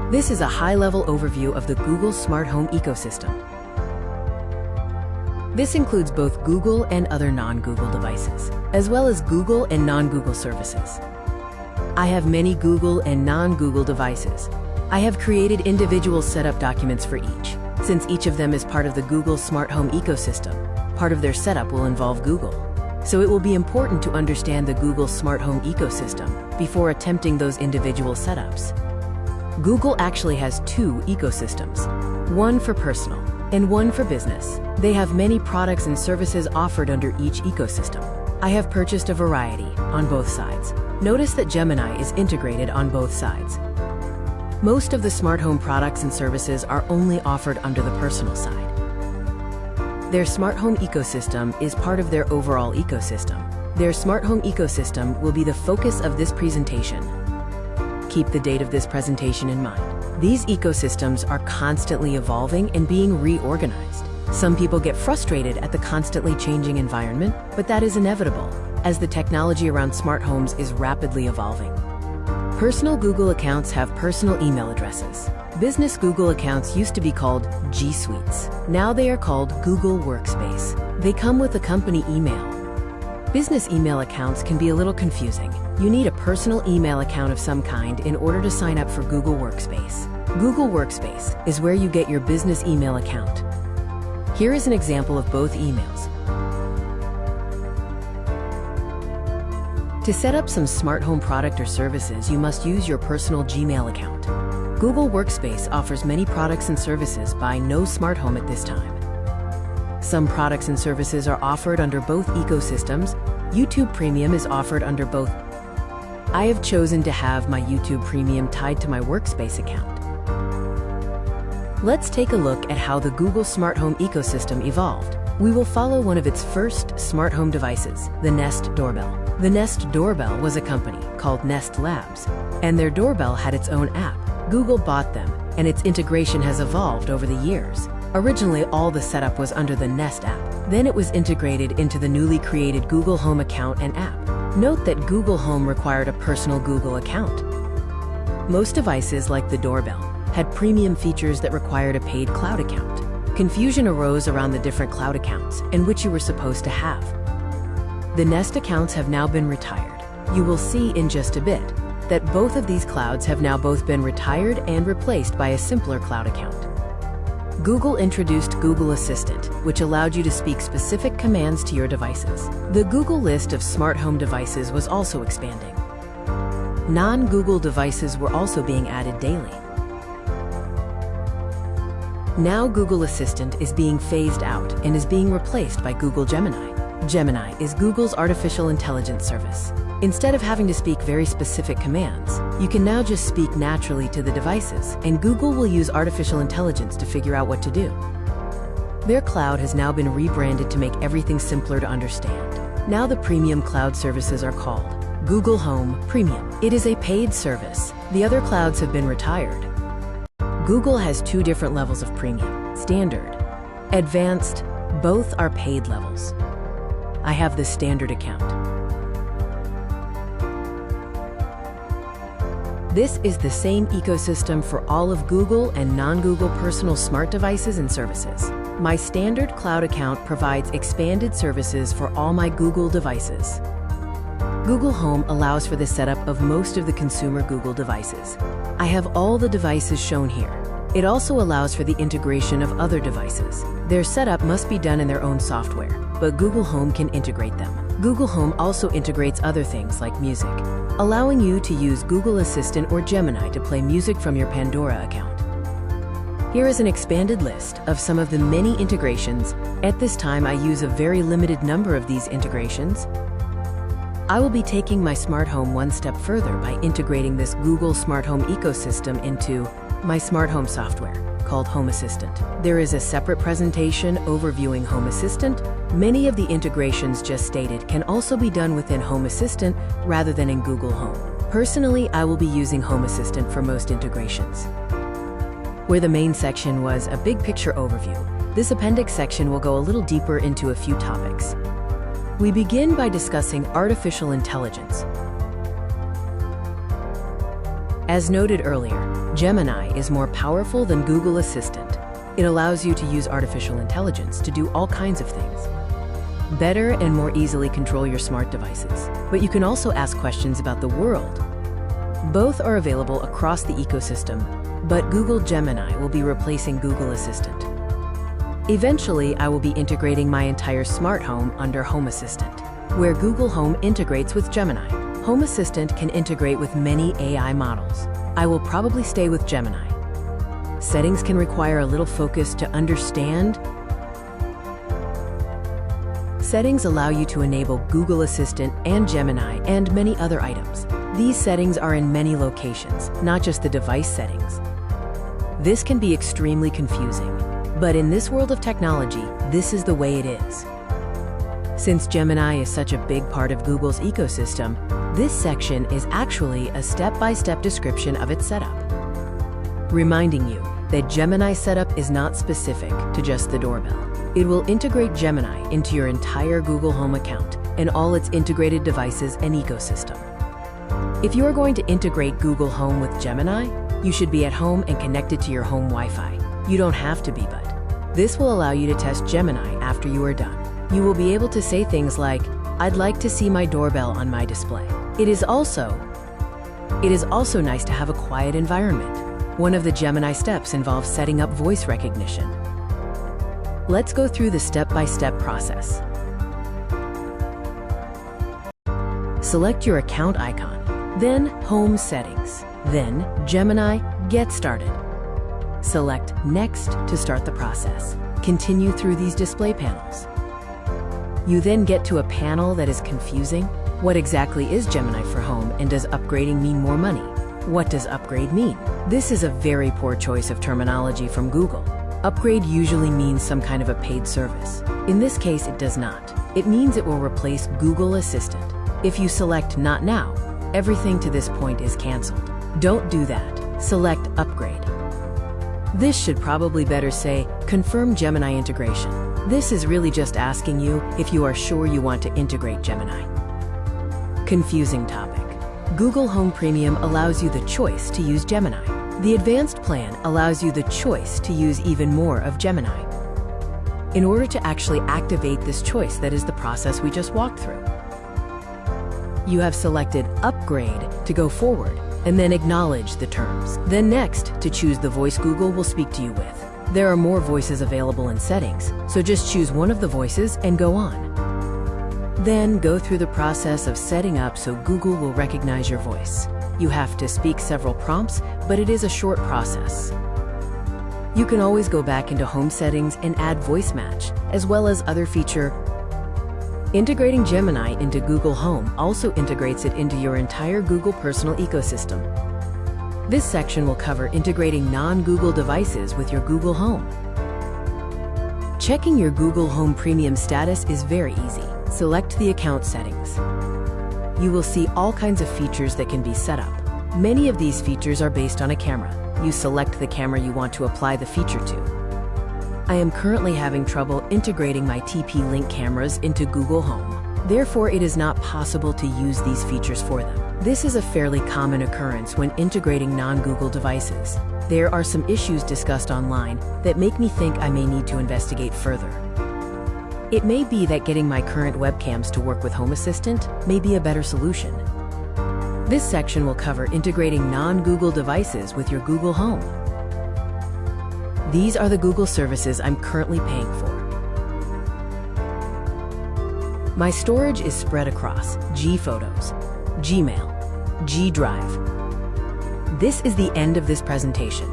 This is a high-level overview of the Google Smart Home ecosystem. This includes both Google and other non-Google devices, as well as Google and non-Google services. I have many Google and non-Google devices. I have created individual setup documents for each. Since each of them is part of the Google Smart Home ecosystem, part of their setup will involve Google. So it will be important to understand the Google Smart Home ecosystem before attempting those individual setups. Google actually has two ecosystems, one for personal and one for business. They have many products and services offered under each ecosystem. I have purchased a variety on both sides. Notice that Gemini is integrated on both sides. Most of the smart home products and services are only offered under the personal side. Their smart home ecosystem is part of their overall ecosystem. Their smart home ecosystem will be the focus of this presentation. Keep the date of this presentation in mind. These ecosystems are constantly evolving and being reorganized. Some people get frustrated at the constantly changing environment, but that is inevitable, as the technology around smart homes is rapidly evolving. Personal Google accounts have personal email addresses. Business Google accounts used to be called G Suites. Now they are called Google Workspace. They come with a company email. Business email accounts can be a little confusing. You need a personal email account of some kind in order to sign up for Google Workspace. Google Workspace is where you get your business email account. Here is an example of both emails. To set up some smart home product or services, you must use your personal Gmail account. Google Workspace offers many products and services by no smart home at this time. Some products and services are offered under both ecosystems. YouTube Premium is offered under both. I have chosen to have my YouTube Premium tied to my Workspace account. Let's take a look at how the Google Smart Home ecosystem evolved. We will follow one of its first smart home devices, the Nest Doorbell. The Nest Doorbell was a company called Nest Labs, and their doorbell had its own app. Google bought them, and its integration has evolved over the years. Originally, all the setup was under the Nest app. Then it was integrated into the newly created Google Home account and app. Note that Google Home required a personal Google account. Most devices, like the doorbell, had premium features that required a paid cloud account. Confusion arose around the different cloud accounts and which you were supposed to have. The Nest accounts have now been retired. You will see in just a bit that both of these clouds have now both been retired and replaced by a simpler cloud account. Google introduced Google Assistant, which allowed you to speak specific commands to your devices. The Google list of smart home devices was also expanding. Non-Google devices were also being added daily. Now Google Assistant is being phased out and is being replaced by Google Gemini. Gemini is Google's artificial intelligence service. Instead of having to speak very specific commands, you can now just speak naturally to the devices, and Google will use artificial intelligence to figure out what to do. Their cloud has now been rebranded to make everything simpler to understand. Now the premium cloud services are called Google Home Premium. It is a paid service. The other clouds have been retired. Google has two different levels of premium: standard, advanced. Both are paid levels. I have the standard account. This is the same ecosystem for all of Google and non-Google personal smart devices and services. My standard cloud account provides expanded services for all my Google devices. Google Home allows for the setup of most of the consumer Google devices. I have all the devices shown here. It also allows for the integration of other devices. Their setup must be done in their own software, but Google Home can integrate them. Google Home also integrates other things like music, allowing you to use Google Assistant or Gemini to play music from your Pandora account. Here is an expanded list of some of the many integrations. At this time, I use a very limited number of these integrations. I will be taking my smart home one step further by integrating this Google Smart Home ecosystem into my smart home software called Home Assistant. There is a separate presentation overviewing Home Assistant. Many of the integrations just stated can also be done within Home Assistant rather than in Google Home. Personally, I will be using Home Assistant for most integrations. Where the main section was a big picture overview, this appendix section will go a little deeper into a few topics. We begin by discussing artificial intelligence. As noted earlier, Gemini is more powerful than Google Assistant. It allows you to use artificial intelligence to do all kinds of things. Better and more easily control your smart devices, but you can also ask questions about the world. Both are available across the ecosystem, but Google Gemini will be replacing Google Assistant. Eventually, I will be integrating my entire smart home under Home Assistant, where Google Home integrates with Gemini. Home Assistant can integrate with many AI models. I will probably stay with Gemini. Settings can require a little focus to understand. Settings allow you to enable Google Assistant and Gemini and many other items. These settings are in many locations, not just the device settings. This can be extremely confusing, but in this world of technology, this is the way it is. Since Gemini is such a big part of Google's ecosystem, this section is actually a step-by-step description of its setup, reminding you that Gemini setup is not specific to just the doorbell. It will integrate Gemini into your entire Google Home account and all its integrated devices and ecosystem. If you are going to integrate Google Home with Gemini, you should be at home and connected to your home Wi-Fi. You don't have to be, but this will allow you to test Gemini after you are done. You will be able to say things like, "I'd like to see my doorbell on my display." It is also nice to have a quiet environment. One of the Gemini steps involves setting up voice recognition. Let's go through the step-by-step process. Select your account icon, then Home Settings, then Gemini Get Started. Select Next to start the process. Continue through these display panels. You then get to a panel that is confusing. What exactly is Gemini for Home, and does upgrading mean more money? What does upgrade mean? This is a very poor choice of terminology from Google. Upgrade usually means some kind of a paid service. In this case, it does not. It means it will replace Google Assistant. If you select Not Now, everything to this point is canceled. Don't do that. Select Upgrade. This should probably better say Confirm Gemini integration. This is really just asking you if you are sure you want to integrate Gemini. Confusing topic. Google Home Premium allows you the choice to use Gemini. The Advanced plan allows you the choice to use even more of Gemini. In order to actually activate this choice, that is the process we just walked through. You have selected Upgrade to go forward, and then acknowledge the terms. Then next, to choose the voice Google will speak to you with. There are more voices available in settings, so just choose one of the voices and go on. Then go through the process of setting up so Google will recognize your voice. You have to speak several prompts, but it is a short process. You can always go back into Home Settings and add Voice Match, as well as other feature. Integrating Gemini into Google Home also integrates it into your entire Google personal ecosystem. This section will cover integrating non-Google devices with your Google Home. Checking your Google Home Premium status is very easy. Select the account settings. You will see all kinds of features that can be set up. Many of these features are based on a camera. You select the camera you want to apply the feature to. I am currently having trouble integrating my TP-Link cameras into Google Home. Therefore, it is not possible to use these features for them. This is a fairly common occurrence when integrating non-Google devices. There are some issues discussed online that make me think I may need to investigate further. It may be that getting my current webcams to work with Home Assistant may be a better solution. This section will cover integrating non-Google devices with your Google Home. These are the Google services I'm currently paying for. My storage is spread across Gphotos, Gmail, G Drive. This is the end of this presentation.